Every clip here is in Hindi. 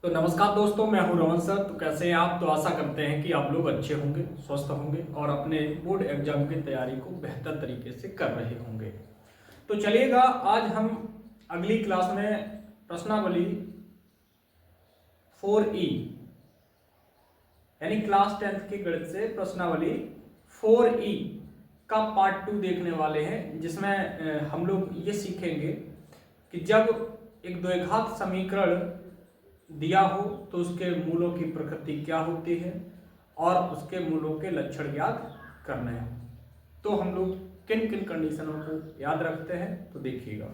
तो नमस्कार दोस्तों, मैं हूं रमन सर। तो कैसे हैं आप? तो आशा करते हैं कि आप लोग अच्छे होंगे, स्वस्थ होंगे और अपने बोर्ड एग्जाम की तैयारी को बेहतर तरीके से कर रहे होंगे। तो चलिएगा, आज हम अगली क्लास में प्रश्नावली 4E यानी क्लास 10th के गणित से प्रश्नावली 4E का पार्ट 2 देखने वाले हैं, जिसमें हम लोग ये सीखेंगे कि जब एक द्विघात समीकरण दिया हो तो उसके मूलों की प्रकृति क्या होती है और उसके मूलों के लक्षण ज्ञात करने हैं। तो हम लोग किन किन कंडीशनों को याद रखते हैं, तो देखिएगा।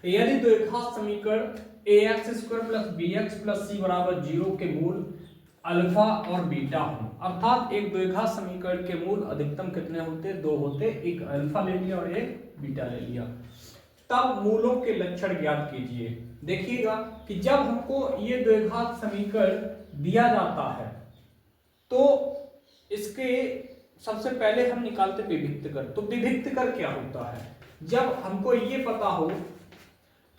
यदि द्विघात समीकरण ax² + bx + c = 0 के मूल अल्फा और बीटा हो, अर्थात एक द्विघात समीकरण के मूल अधिकतम कितने होते? दो होते, एक अल्फा ले लिया और एक बीटा ले लिया। तब मूलों के लक्षण ज्ञात कीजिए। देखिएगा कि जब हमको ये द्विघात समीकरण दिया जाता है तो इसके सबसे पहले हम निकालते विभक्त कर। तो विभक्त कर क्या होता है? जब हमको ये पता हो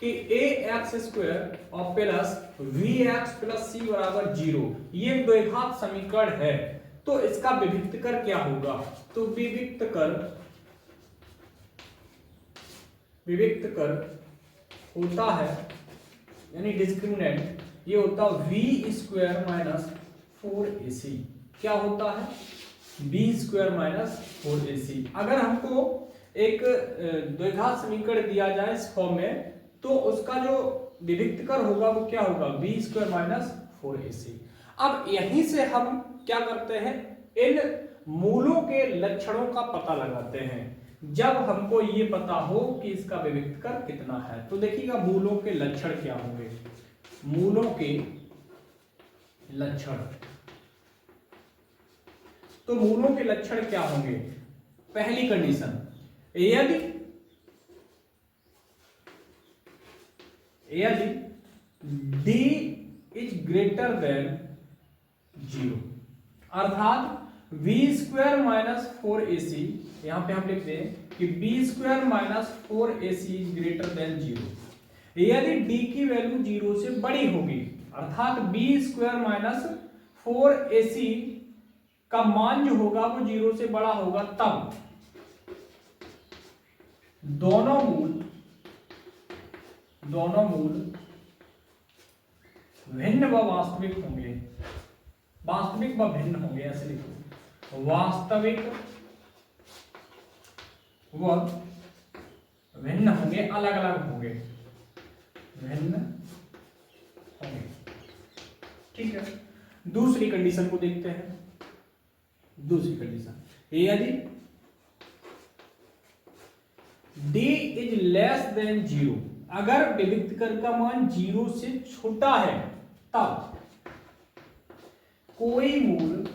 कि ax² और प्लस vx + c = 0 ये द्विघात समीकरण है, तो इसका विभक्त कर क्या होगा? तो विभक्त कर होता है, यानी डिस्क्रिमिनेंट ये होता है v² - 4ac। क्या होता है? v² - 4ac। अगर हमको एक द्विघात समीकरण दिया जाए इस फॉर्म में, तो उसका जो विभक्त कर होगा वो क्या होगा? v² - 4ac। अब यहीं से हम क्या करते हैं? इन मूलों के लक्षणों का पता लगाते हैं। जब हमको ये पता हो कि इसका विभक्त कर कितना है, तो देखिएगा मूलों के लक्षण क्या होंगे। मूलों के लक्षण, तो मूलों के लक्षण क्या होंगे? पहली कंडीशन, यदि d is greater than 0, अर्थात v² - 4ac, यहां पे हम लिखते हैं कि b² - 4ac is greater than 0। यदि d की वैल्यू 0 से बड़ी होगी, अर्थात b² - 4ac का मान जो होगा वो 0 से बड़ा होगा, तब दोनों मूल भिन्न व वास्तविक होंगे। वास्तविक व भिन्न होंगे, ऐसे लिखो। वास्तविक व भिन्न होंगे, अलग अलग होंगे, भिन्न होंगे। ठीक है, दूसरी कंडीशन को देखते हैं। दूसरी कंडीशन, यदि d is less than 0, अगर विभक्त कर का मान 0 से छोटा है, तब कोई मूल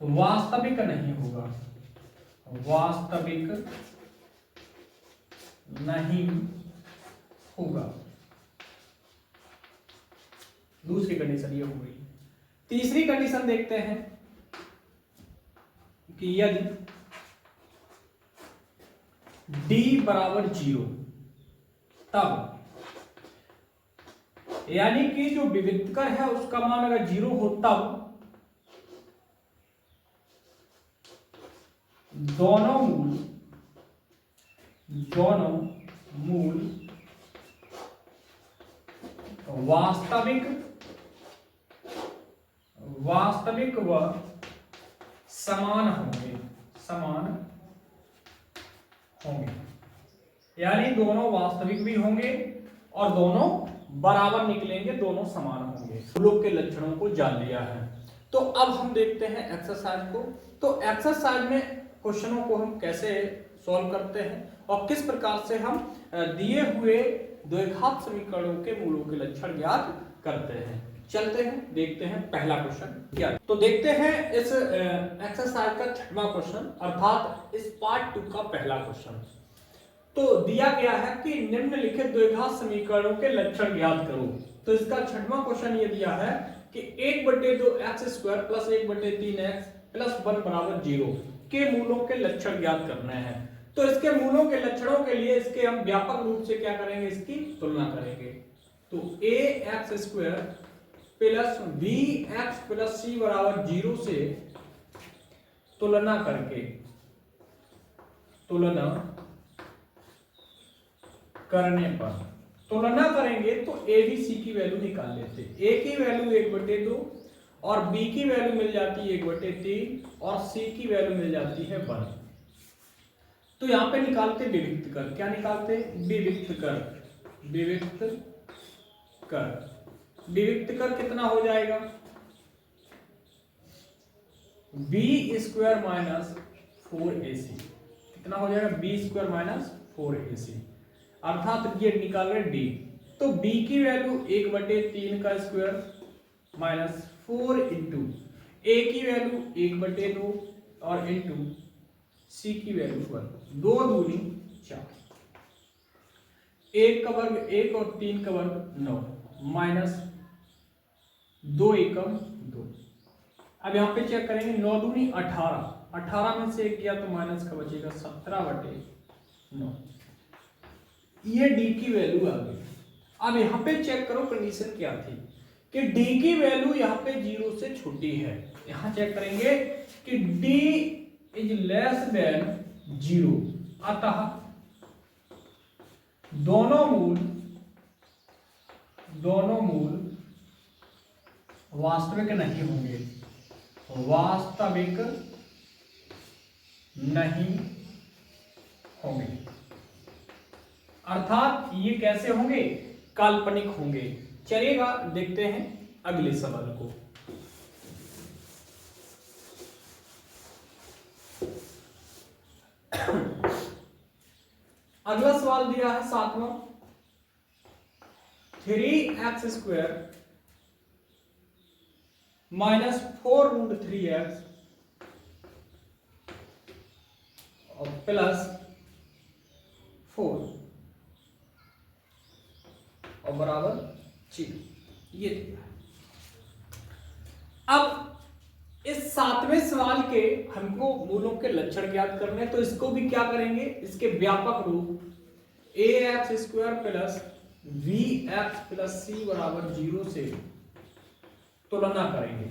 वास्तविक नहीं होगा। वास्तविक नहीं होगा। दूसरी कंडीशन ये हो गई। तीसरी कंडीशन देखते हैं कि यदि d = 0, तब यानी कि जो विभक्तकर है उसका मान अगर 0 हो, तब दोनों मूल वास्तविक व समान होंगे। यानी दोनों वास्तविक भी होंगे और दोनों बराबर निकलेंगे, दोनों समान होंगे। मूलों के लक्षणों को जान लिया है, तो अब हम देखते हैं एक्सरसाइज को। तो एक्सरसाइज में क्वेश्चनों को हम कैसे सॉल्व करते हैं और किस प्रकार से हम दिए हुए द्विघात समीकरणों के मूलों के लक्षण ज्ञात करते हैं। चलते हैं, देखते हैं पहला क्वेश्चन क्या है। तो देखते हैं इस एक्सरसाइज का 6वां क्वेश्चन, अर्थात इस पार्ट 2 का पहला क्वेश्चन। तो दिया गया है कि निम्नलिखित द्विघात समीकरणों के लक्षण ज्ञात करो। तो इसका 6वां क्वेश्चन ये दिया है कि 1/2 x² + 1/3 x + 1 = 0 के मूलों के लक्षण ज्ञात करने हैं। तो इसके मूलों के लक्षणों के लिए इसके हम व्यापक रूप से क्या करेंगे, इसकी तुलना करेंगे। तो ax² plus bx plus c बराबर 0 से तुलना करने पर तुलना करेंगे तो a b c की वैल्यू निकाल लेते। a की वैल्यू 1/2 और b की वैल्यू मिल जाती है 1/3 और c की वैल्यू मिल जाती है 1। तो यहां पे निकालते विविक्त कर। क्या निकालते? विविक्त कर कितना हो जाएगा? b² minus 4ac। कितना हो जाएगा? b² माइनस 4ac, अर्थात ये निकाल रहे d। तो b की वैल्यू 1/3 का स्क्वायर माइनस 4 इंटू a की वैल्यू 1/2 और इंटू c की वैल्यू 1। 2 दूनी 4, 1 का वर्ग 1 और 3 का वर्ग 9 माइनस 2 एकम 2। अब यहाँ पे चेक करेंगे, 9 दूनी 18, 18 में से 1 गया तो माइनस का बचेगा 17/9। ये d की वैल्यू आ गई। अब यहाँ पे चेक करो कंडीशन क्या थी कि d की वैल्यू यहाँ पे 0 से छोटी है। यहाँ चेक करेंगे कि d इज लेस देन 0, अतः दोनों मूल वास्तविक नहीं होंगे, अर्थात ये कैसे होंगे? काल्पनिक होंगे। चलिएगा देखते हैं अगले सवाल को। अगला सवाल दिया है 7वां, 3x² माइनस 4√3x और प्लस 4 और बराबर 0। ये दिया है। अब इस 7वें सवाल के हमको मूलों के लक्षण ज्ञात करने, तो इसको भी क्या करेंगे, इसके व्यापक रूप ax² plus bx plus c बराबर 0 से तुलना करेंगे।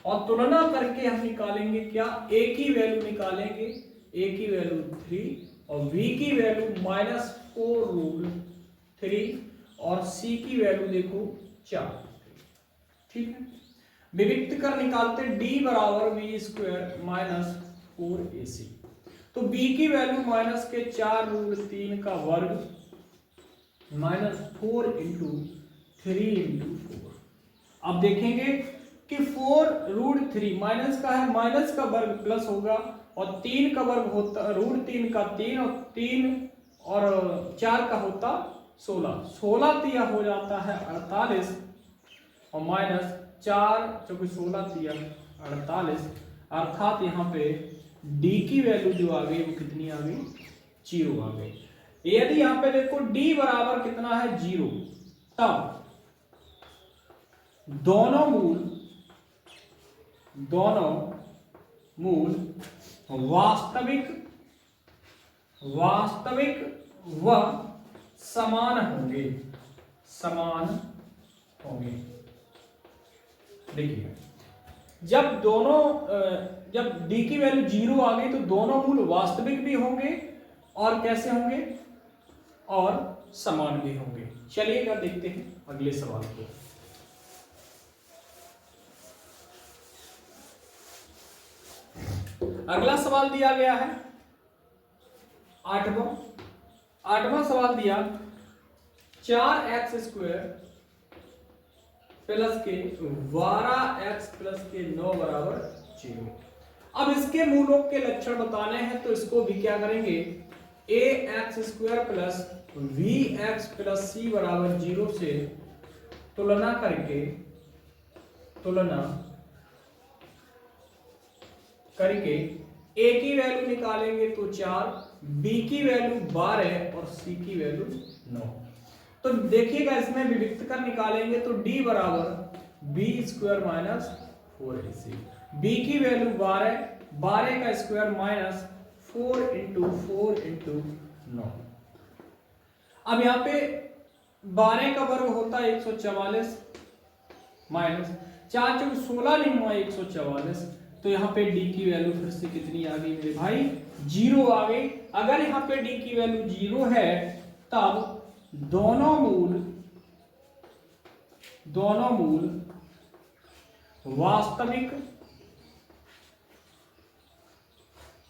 और तुलना करके हम निकालेंगे क्या? a की वैल्यू निकालेंगे, a की वैल्यू 3 और b की वैल्यू माइनस 4√3 और c की वैल्यू देखो 4। ठीक है, विविक्त कर निकालते, d बराबर b² माइनस 4ac। तो b की वैल्यू माइनस के 4√3 का वर्ग माइनस 4 इंटू 3 इंटू 4। अब देखेंगे कि 4√3 माइनस का है, माइनस का वर्ग प्लस होगा और 3 का वर्ग होता √3 का 3 और 3 और 4 का होता 16। 16 तिया हो जाता है 48 और माइनस 4 चौके 16 तिया 48, अर्थात यहाँ पे d की वैल्यू जो आ गई वो कितनी आ गई? 0 आ गई। यदि यहाँ पे देखो d बराबर कितना है? 0, तब दोनों मूल वास्तविक व समान होंगे। देखिए, जब d की वैल्यू 0 आ गई तो दोनों मूल वास्तविक भी होंगे और कैसे होंगे? और समान भी होंगे। चलिएगा देखते हैं अगले सवाल को। अगला सवाल दिया गया है 8वां सवाल दिया, 4x² प्लस के 12x प्लस के 9 बराबर 0। अब इसके मूलों के लक्षण बताने हैं, तो इसको भी क्या करेंगे? ax² plus bx plus c बराबर 0 से तुलना करके a की वैल्यू निकालेंगे तो 4, b की वैल्यू 12 और c की वैल्यू 9। तो देखिएगा इसमें विविक्त कर निकालेंगे तो d बराबर b² माइनस 4ac, b की वैल्यू 12 12 का स्क्वायर माइनस 4 इंटू 4 इंटू 9। अब यहाँ पे 12 का वर्ग होता है 144 माइनस 4 चौक 16 नहीं हुआ 144, तो यहाँ पे डी की वैल्यू फिर से कितनी आ गई मेरे भाई, 0 आ गई। अगर यहाँ पे डी की वैल्यू 0 है तब दोनों मूल वास्तविक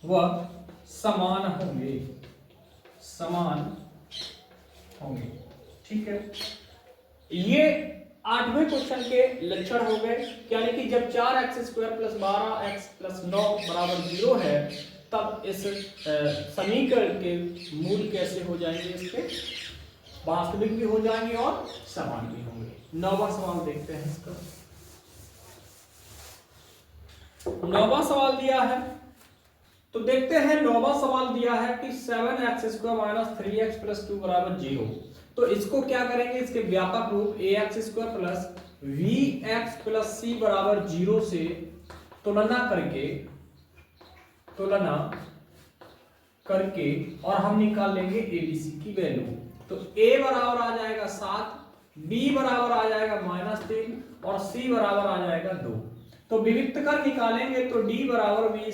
व समान होंगे। ठीक है, ये 8वें क्वेश्चन के लक्षण हो गए। यानी कि जब 4x² + 12x + 9 बराबर 0 है तब इस समीकरण के मूल कैसे हो जाएंगे, इसके वास्तविक भी हो जाएंगे और समान भी होंगे। 9वां सवाल देखते हैं इसका। 9वां सवाल दिया है, तो देखते हैं 9वां सवाल दिया है कि 7x² - 3x + 2 बराबर 0। तो इसको क्या करेंगे, इसके व्यापक रूप ax² + vx + c बराबर 0 से तुलना करके और हम निकाल लेंगे abc की वैल्यू। तो a बराबर आ जाएगा 7, b बराबर आ जाएगा -3 और c बराबर आ जाएगा 2। तो विविक्त कर निकालेंगे तो d बराबर v²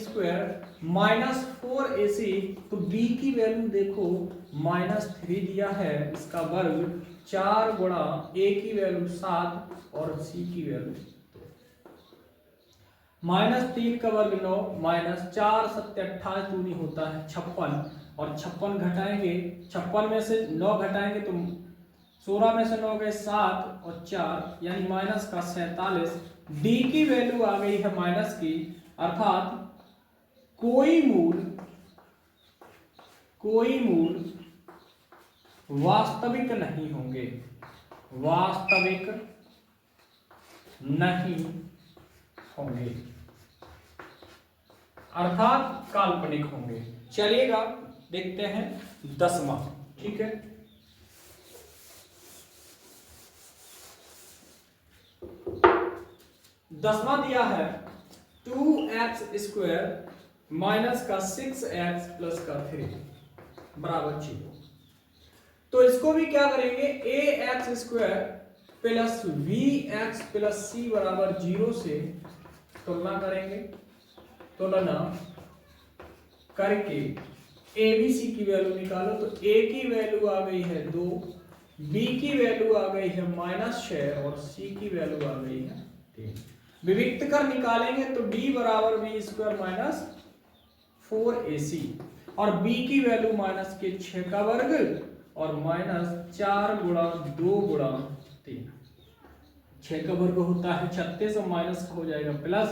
- 4ac, तो b की वैल्यू देखो -3 दिया है, इसका वर्ग 4 गुणा a की वैल्यू 7 और c की वैल्यू -3 का वर्ग 9 -4 7 28 दूनी होता है 56, और 56 घटाएंगे, 56 में से 9 घटाएंगे तो 16 में से 9 गए 7 और 4 यानी माइनस का 47। डी की वैल्यू आ गई है माइनस की, अर्थात कोई मूल वास्तविक नहीं होंगे, अर्थात काल्पनिक होंगे। चलिएगा देखते हैं 10वां। ठीक है, 10वां दिया है 2x² माइनस का 6x प्लस का 3 बराबर 0। तो इसको भी क्या करेंगे, ax² plus vx plus c बराबर 0 से तुलना करके abc की वैल्यू निकालो। तो a की वैल्यू आ गई है 2, b की वैल्यू आ गई है -6 और c की वैल्यू आ गई है 3। विविक्त कर निकालेंगे तो d बराबर v² - 4ac और b की वैल्यू -6 का वर्ग और -4 गुणा 2 गुणा 3, 6 का वर्ग होता है 36 और माइनस का हो जाएगा प्लस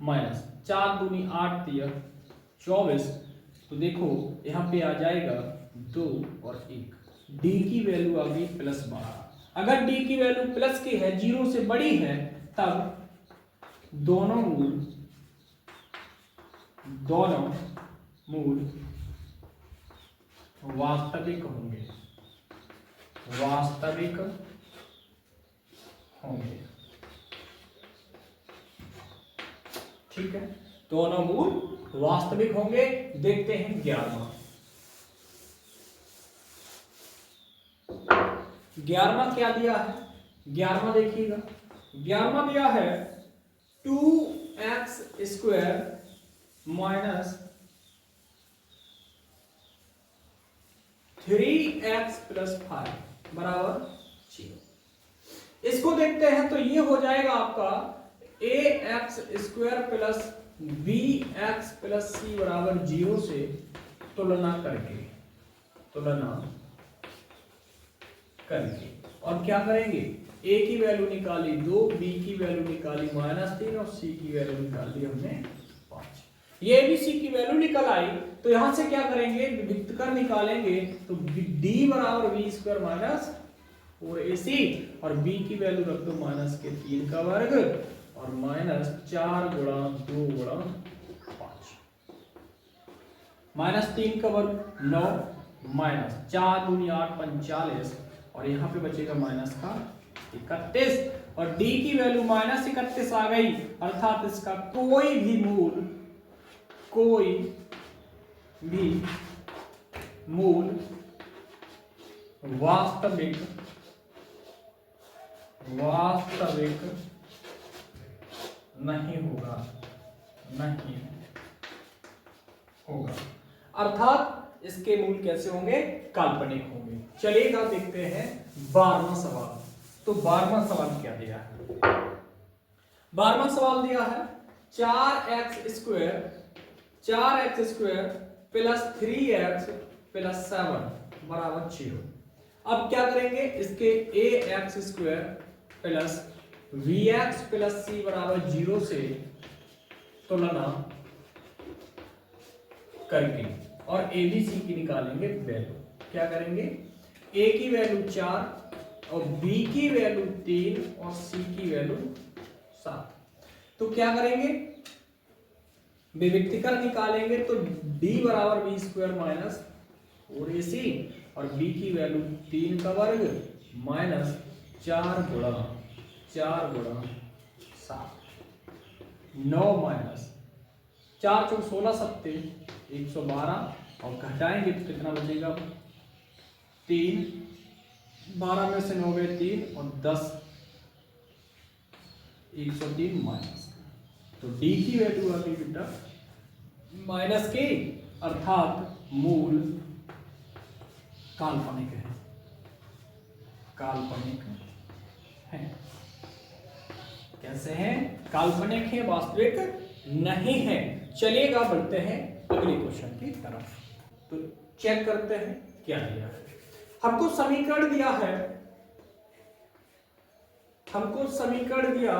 माइनस, 4 दूनी 8 3 24। तो देखो यहाँ पे आ जाएगा 2 और 1, d की वैल्यू आ गई +12। अगर d की वैल्यू प्लस की है, 0 से बड़ी है, तब दोनों मूल वास्तविक होंगे। ठीक है, दोनों मूल वास्तविक होंगे। देखते हैं 11वां क्या दिया है। 11वां देखिएगा, 11वां दिया है 2x² माइनस 3x प्लस 5 बराबर 0। इसको देखते हैं तो ये हो जाएगा आपका ax² plus bx plus c बराबर 0 से तुलना करके और क्या करेंगे, a की वैल्यू निकाली 2, b की वैल्यू निकाली -3 और c की वैल्यू निकाली हमने 5। ये भी c की वैल्यू निकल आई, तो यहां से क्या करेंगे, विविक्त कर निकालेंगे तो d बराबर v² माइनस 4ac और b की वैल्यू रख दो -3 का वर्ग और -4 गुणा 2 गुणा 5, -3 का वर्ग 9 -4 दूनी 8 45 और यहाँ पे बचेगा -31 और d की वैल्यू -31 आ गई, अर्थात इसका कोई भी मूल कोई भी मूल वास्तविक नहीं होगा, अर्थात इसके मूल कैसे होंगे, काल्पनिक होंगे। चलिएगा देखते हैं 12वां सवाल। तो 12वां सवाल क्या दिया है? 12वां सवाल दिया है 4x square plus 3x plus 7 बराबर 0। अब क्या करेंगे, इसके ax square plus vx plus c बराबर 0 से तुलना करके और abc की निकालेंगे वैल्यू। क्या करेंगे, a की वैल्यू 4 और b की वैल्यू 3 और c की वैल्यू 7। तो क्या करेंगे, विविक्तीकरण निकालेंगे तो d बराबर b स्क्वायर माइनस 4ac और b की वैल्यू 3 का वर्ग माइनस 4 गुणा 7 9 माइनस 4 चौक 16 सत्ते 112 और घटाएंगे तो कितना बचेगा 3, 12 में से 9 गए 3 और 10 103 माइनस। तो d की वैल्यू आ गई बेटा माइनस के, अर्थात मूल काल्पनिक है। कैसे हैं, काल्पनिक है, वास्तविक नहीं है। चलिएगा बढ़ते हैं अगले क्वेश्चन की तरफ। तो चेक करते हैं क्या दिया है। हमको समीकरण दिया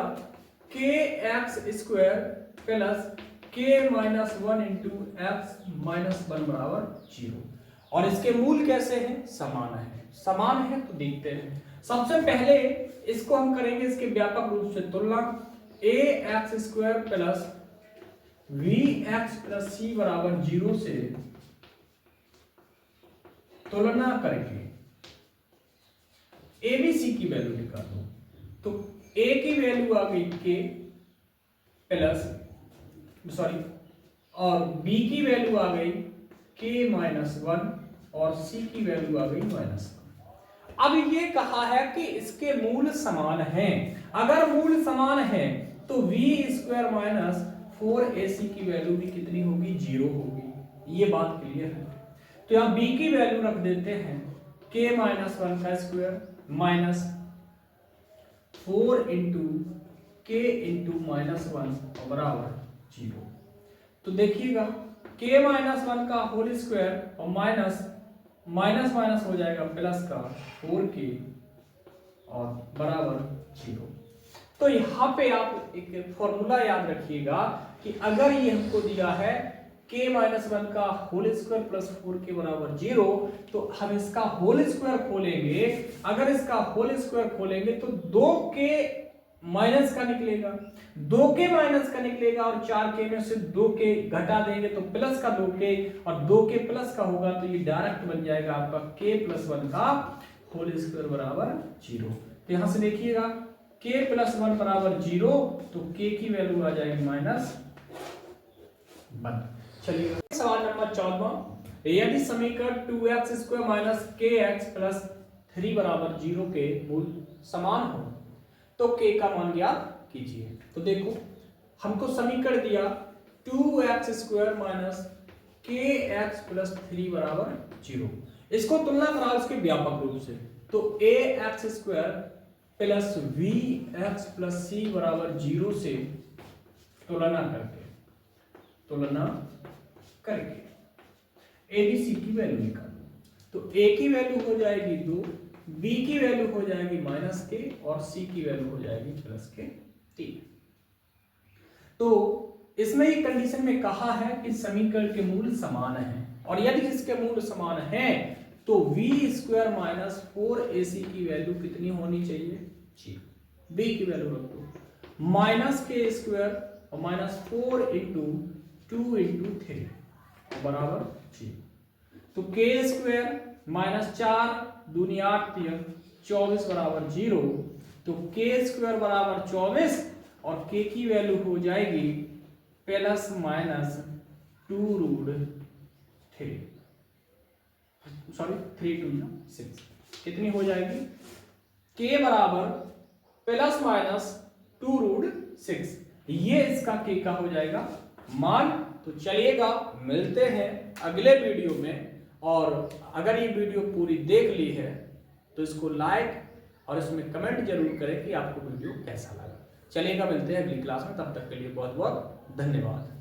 के एक्स स्क्वायर प्लस के माइनस 1 इंटू एक्स माइनस 1 बराबर 0 और इसके मूल कैसे हैं, समान है। तो देखते हैं। सबसे पहले इसको हम करेंगे इसके व्यापक रूप से तुलना। A x square plus b x plus c बराबर 0 से तुलना करके ए बी सी की वैल्यू निकालो। तो ए की वैल्यू आ गई के प्लस और बी की वैल्यू आ गई के माइनस 1 और सी की वैल्यू आ गई माइनस 1। अब ये कहा है कि इसके मूल समान हैं। अगर मूल समान है तो v स्क्वायर माइनस 4ac की वैल्यू भी कितनी होगी, 0 होगी। ये बात क्लियर है। तो यहां b की वैल्यू रख देते हैं k माइनस 1 का स्क्वायर माइनस 4 इंटू के इंटू माइनस 1 बराबर 0। तो देखिएगा k माइनस 1 का होल स्क्वायर और माइनस माइनस हो जाएगा प्लस का 4k और बराबर 0। तो यहाँ पे आप एक फॉर्मूला याद रखिएगा कि अगर ये हमको दिया है k माइनस 1 का होल स्क्वायर प्लस 4k बराबर 0 तो हम इसका होल स्क्वायर खोलेंगे। अगर इसका होल स्क्वायर खोलेंगे तो 2k माइनस का निकलेगा, 2k माइनस का निकलेगा और 4k में से 2k घटा देंगे तो प्लस का 2k और 2k प्लस का होगा तो ये डायरेक्ट बन जाएगा आपका k प्लस 1 का होल स्क्वायर बराबर 0। तो यहां से देखिएगा k प्लस 1 बराबर 0 तो k की वैल्यू आ जाएगी माइनस 1। चलिए सवाल नंबर 14। यदि समीकरण 2x square minus kx plus 3 बराबर 0 के मूल समान हो तो k का मान ज्ञात कीजिए। तो देखो हमको समीकरण दिया 2x square minus kx plus 3 बराबर 0। इसको तुलना करा उसके व्यापक रूप से। तो ax square plus vx plus c बराबर 0 से तुलना करके ए बी सी की वैल्यू निकालो। तो a की वैल्यू हो जाएगी 2, b की वैल्यू हो जाएगी माइनस के और c की वैल्यू हो जाएगी प्लस के 3। तो इसमें एक कंडीशन में कहा है कि समीकरण के मूल समान हैं और यदि इसके मूल समान हैं तो v स्क्वायर माइनस 4ac की वैल्यू कितनी होनी चाहिए, 0। b की वैल्यू रख दो माइनस के स्क्वायर और माइनस 4 इंटू 2 इंटू 3 बराबर 0। तो k स्क्वायर माइनस 4 दूनी 8 3 24 बराबर 0। तो k स्क्वायर बराबर 24 और k की वैल्यू हो जाएगी प्लस माइनस 2 रूट 3, सॉरी 3 2 6, कितनी हो जाएगी? k बराबर प्लस माइनस 2 रूट 6, ये इसका k का हो जाएगा मान। तो चलिएगा मिलते हैं अगले वीडियो में, और अगर ये वीडियो पूरी देख ली है तो इसको लाइक और इसमें कमेंट जरूर करें कि आपको वीडियो कैसा लगा। चलिएगा मिलते हैं अगली क्लास में, तब तक के लिए बहुत बहुत धन्यवाद।